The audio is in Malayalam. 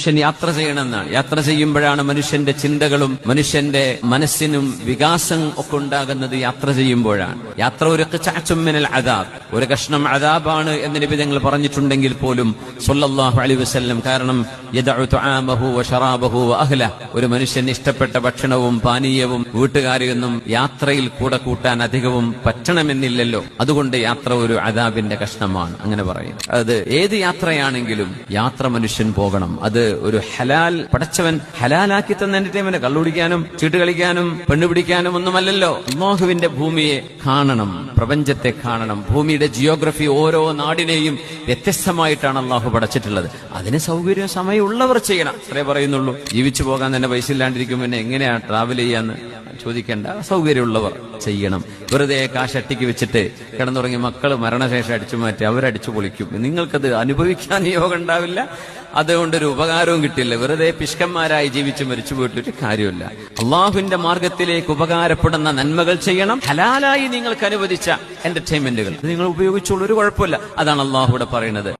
മനുഷ്യൻ യാത്ര ചെയ്യണമെന്നാണ്. യാത്ര ചെയ്യുമ്പോഴാണ് മനുഷ്യന്റെ ചിന്തകളും മനുഷ്യന്റെ മനസ്സിനും വികാസം ഒക്കെ ഉണ്ടാകുന്നത്. യാത്ര ചെയ്യുമ്പോഴാണ്. യാത്ര ഒരു ഖിത്അത്തും മിനൽ അദാബ്, ഒരു കഷ്ണം അദാബാണ് എന്ന് നബി തങ്ങൾ പറഞ്ഞിട്ടുണ്ടെങ്കിൽ പോലും സ്വല്ലല്ലാഹു അലൈഹി വസല്ലം. കാരണം യദഉ തുആമഹു വശറാബഹു വഅഹ്ലഹു, ഒരു മനുഷ്യൻ ഇഷ്ടപ്പെട്ട ഭക്ഷണവും പാനീയവും വീട്ടുകാരെയൊന്നും യാത്രയിൽ കൂടെ കൂട്ടാൻ അധികവും പറ്റണമെന്നില്ലല്ലോ. അതുകൊണ്ട് യാത്ര ഒരു അദാബിന്റെ കഷ്ണമാണ് അങ്ങനെ പറയും. അത് ഏത് യാത്രയാണെങ്കിലും യാത്ര മനുഷ്യൻ പോകണം. അത് ഒരു ഹലാൽ, പടച്ചവൻ ഹലാലാക്കി തന്ന എന്റർടൈൻമെന്റ്. കള്ളുപിടിക്കാനും ചീട്ട് കളിക്കാനും പെണ്ണുപിടിക്കാനും ഒന്നുമല്ലല്ലോ. അല്ലാഹുവിന്റെ ഭൂമിയെ കാണണം, പ്രപഞ്ചത്തെ കാണണം. ഭൂമിയുടെ ജിയോഗ്രഫി ഓരോ നാടിനെയും വ്യത്യസ്തമായിട്ടാണ് അള്ളാഹു പടച്ചിട്ടുള്ളത്. അതിന് സൗകര്യം സമയമുള്ളവർ ചെയ്യണം, അത്രേ പറയുന്നുള്ളൂ. ജീവിച്ചു പോകാൻ തന്നെ പൈസ ഇല്ലാണ്ടിരിക്കും, പിന്നെ എങ്ങനെയാ ട്രാവൽ ചെയ്യാന്ന് ചോദിക്കേണ്ട. സൗകര്യമുള്ളവർ ചെയ്യണം. വെറുതെ കാശട്ടിക്ക് വെച്ചിട്ട് കിടന്നുറങ്ങി മക്കൾ മരണശേഷം അടിച്ചു മാറ്റി അവരടിച്ചു പൊളിക്കും. നിങ്ങൾക്കത് അനുഭവിക്കാൻ യോഗം ഉണ്ടാവില്ല, അതുകൊണ്ടൊരു ഉപകാരവും കിട്ടില്ല. വെറുതെ പിഷ്കന്മാരായി ജീവിച്ച് മരിച്ചു പോയിട്ടൊരു കാര്യമില്ല. അള്ളാഹുവിന്റെ മാർഗത്തിലേക്ക് ഉപകാരപ്പെടുന്ന നന്മകൾ ചെയ്യണം. ഹലാലായി നിങ്ങൾക്ക് അനുവദിച്ച എന്റർടൈൻമെന്റുകൾ നിങ്ങൾ ഉപയോഗിച്ചോളൂ, ഒരു കുഴപ്പമില്ല. അതാണ് അള്ളാഹു ഇവിടെ പറയുന്നത്.